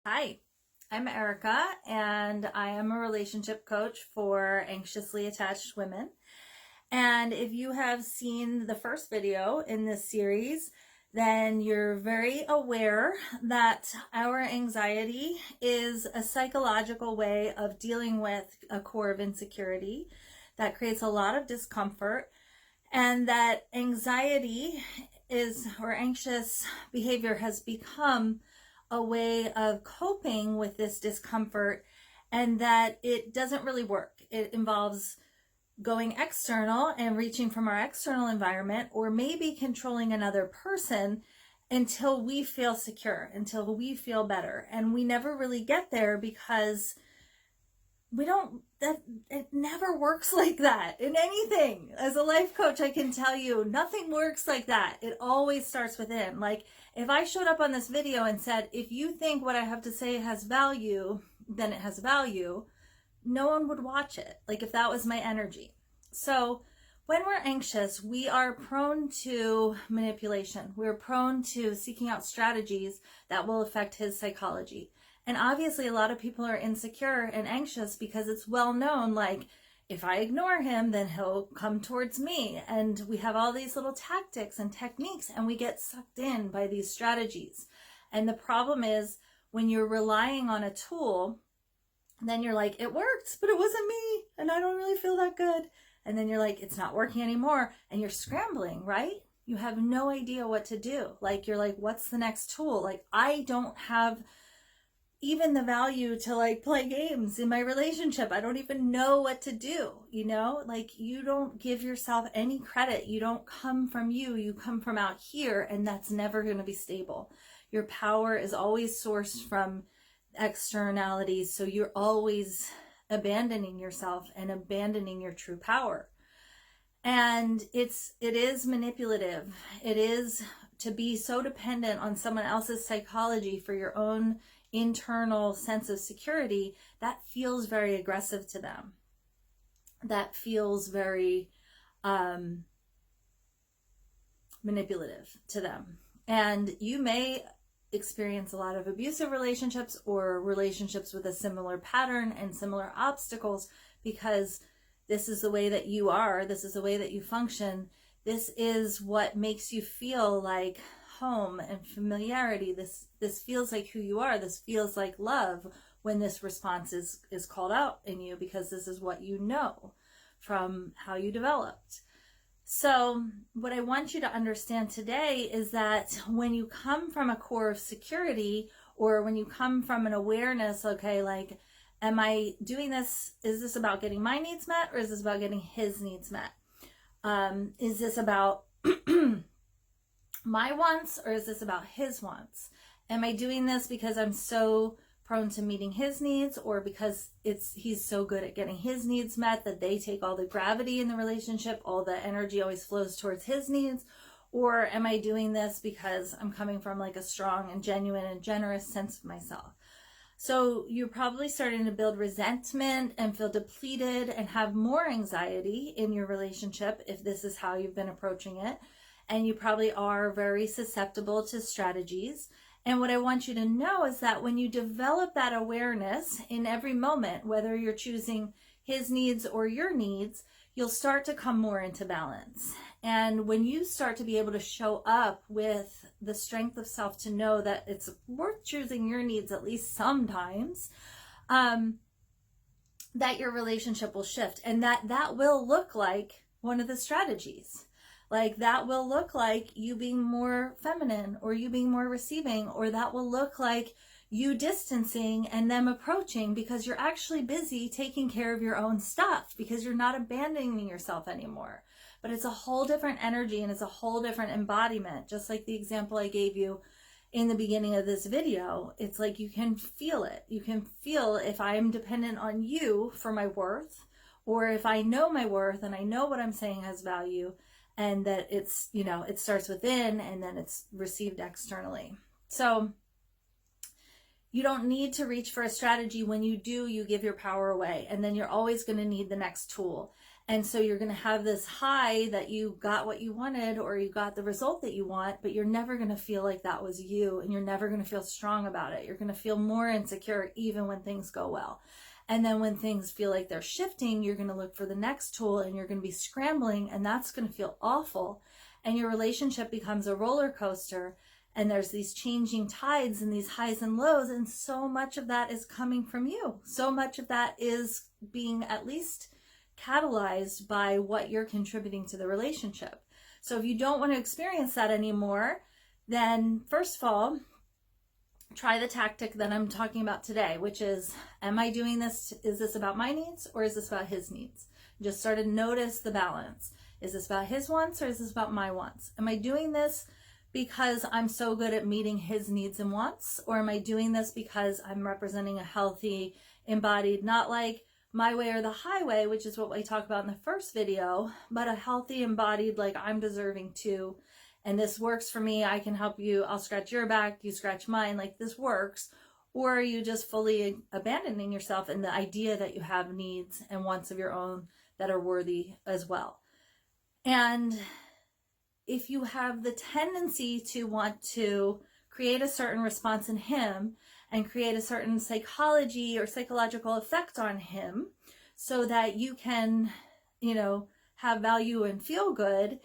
Hi, I'm Erica, and I am a relationship coach for anxiously attached women. And if you have seen the first video in this series, then you're very aware that our anxiety is a psychological way of dealing with a core of insecurity that creates a lot of discomfort, and that anxiety or anxious behavior has become a way of coping with this discomfort, and that it doesn't really work. It involves going external and reaching from our external environment, or maybe controlling another person until we feel secure, until we feel better. And we never really get there because it never works like that in anything. As a life coach, I can tell you nothing works like that. It always starts within. Like, if I showed up on this video and said, if you think what I have to say has value, then it has value, no one would watch it. Like, if that was my energy. So when we're anxious, we are prone to manipulation. We're prone to seeking out strategies that will affect his psychology. And obviously a lot of people are insecure and anxious because it's well known, like, if I ignore him, then he'll come towards me. And we have all these little tactics and techniques, and we get sucked in by these strategies. And the problem is, when you're relying on a tool, then you're like, it worked, but it wasn't me, and I don't really feel that good. And then you're like, it's not working anymore, and you're scrambling, right? You have no idea what to do. Like, you're like, what's the next tool? Like, I don't have even the value to like play games in my relationship. I don't even know what to do, like, you don't give yourself any credit. You don't come from you come from out here, and that's never going to be stable. Your power is always sourced from externalities, so you're always abandoning yourself and abandoning your true power. And it is manipulative. It is to be so dependent on someone else's psychology for your own internal sense of security. That feels very aggressive to them. That feels very manipulative to them. And you may experience a lot of abusive relationships, or relationships with a similar pattern and similar obstacles, because this is the way that you are. This is the way that you function. This is what makes you feel like home and familiarity. This feels like who you are. This feels like love when this response is called out in you, because this is what you know from how you developed. So what I want you to understand today is that when you come from a core of security, or when you come from an awareness, okay, like, am I doing this? Is this about getting my needs met, or is this about getting his needs met? Is this about my wants, or is this about his wants? Am I doing this because I'm so prone to meeting his needs, or because he's so good at getting his needs met that they take all the gravity in the relationship, all the energy always flows towards his needs? Or am I doing this because I'm coming from like a strong and genuine and generous sense of myself? So you're probably starting to build resentment and feel depleted and have more anxiety in your relationship if this is how you've been approaching it. And you probably are very susceptible to strategies. And what I want you to know is that when you develop that awareness in every moment, whether you're choosing his needs or your needs, you'll start to come more into balance. And when you start to be able to show up with the strength of self to know that it's worth choosing your needs at least sometimes, that your relationship will shift, and that will look like one of the strategies. Like, that will look like you being more feminine, or you being more receiving, or that will look like you distancing and them approaching, because you're actually busy taking care of your own stuff, because you're not abandoning yourself anymore. But it's a whole different energy, and it's a whole different embodiment. Just like the example I gave you in the beginning of this video, it's like you can feel it. You can feel if I'm dependent on you for my worth, or if I know my worth and I know what I'm saying has value, and that it's, it starts within and then it's received externally. So you don't need to reach for a strategy. When you do, you give your power away, and then you're always going to need the next tool. And so you're going to have this high that you got what you wanted or you got the result that you want, but you're never going to feel like that was you, and you're never going to feel strong about it. You're going to feel more insecure even when things go well. And then when things feel like they're shifting, you're going to look for the next tool and you're going to be scrambling, and that's going to feel awful. And your relationship becomes a roller coaster, and there's these changing tides and these highs and lows, and so much of that is coming from you. So much of that is being at least catalyzed by what you're contributing to the relationship. So if you don't want to experience that anymore, then first of all, try the tactic that I'm talking about today, which is, am I doing this? Is this about my needs or is this about his needs? Just start to notice the balance. Is this about his wants or is this about my wants? Am I doing this because I'm so good at meeting his needs and wants? Or am I doing this because I'm representing a healthy, embodied, not like my way or the highway, which is what we talked about in the first video, but a healthy, embodied, like I'm deserving too, and this works for me, I can help you, I'll scratch your back, you scratch mine, like this works? Or are you just fully abandoning yourself in the idea that you have needs and wants of your own that are worthy as well? And if you have the tendency to want to create a certain response in him and create a certain psychology or psychological effect on him so that you can, have value and feel good,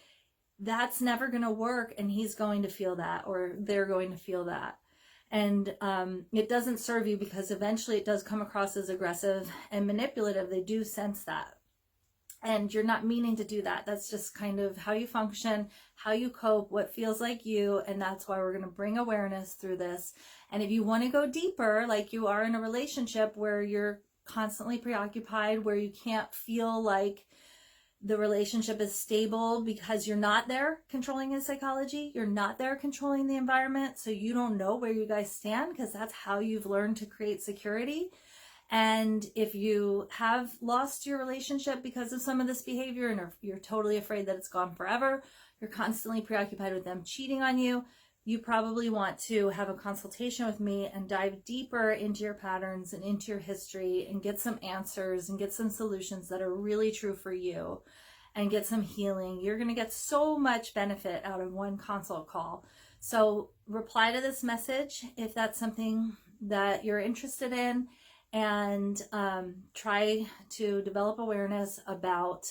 that's never going to work, and he's going to feel that, or they're going to feel that. And it doesn't serve you, because eventually it does come across as aggressive and manipulative. They do sense that. And you're not meaning to do that. That's just kind of how you function, how you cope, what feels like you. And that's why we're going to bring awareness through this. And if you want to go deeper, like you are in a relationship where you're constantly preoccupied, where you can't feel like the relationship is stable because you're not there controlling his psychology, you're not there controlling the environment, so you don't know where you guys stand, because that's how you've learned to create security. And if you have lost your relationship because of some of this behavior, and you're totally afraid that it's gone forever, you're constantly preoccupied with them cheating on you, you probably want to have a consultation with me and dive deeper into your patterns and into your history and get some answers and get some solutions that are really true for you and get some healing. You're going to get so much benefit out of one consult call. So reply to this message if that's something that you're interested in, and try to develop awareness about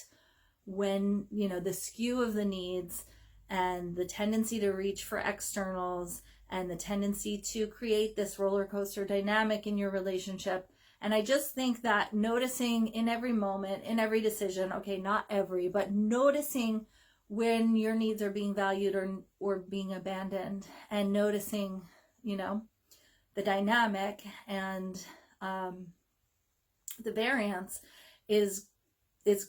when, the skew of the needs and the tendency to reach for externals and the tendency to create this roller coaster dynamic in your relationship. And I just think that noticing in every moment, in every decision, okay, not every, but noticing when your needs are being valued or being abandoned, and noticing, the dynamic and the variance is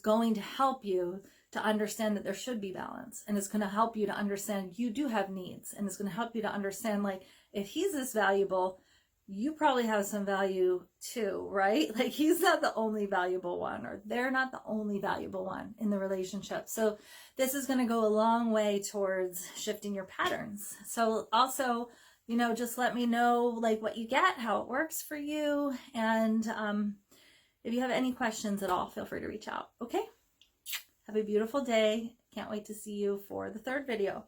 going to help you to understand that there should be balance, and it's going to help you to understand you do have needs, and it's going to help you to understand, like, if he's this valuable, you probably have some value too, right? Like, he's not the only valuable one, or they're not the only valuable one in the relationship. So this is going to go a long way towards shifting your patterns. So also, just let me know, like, what you get, how it works for you, and if you have any questions at all, feel free to reach out. Okay? Have a beautiful day. Can't wait to see you for the third video.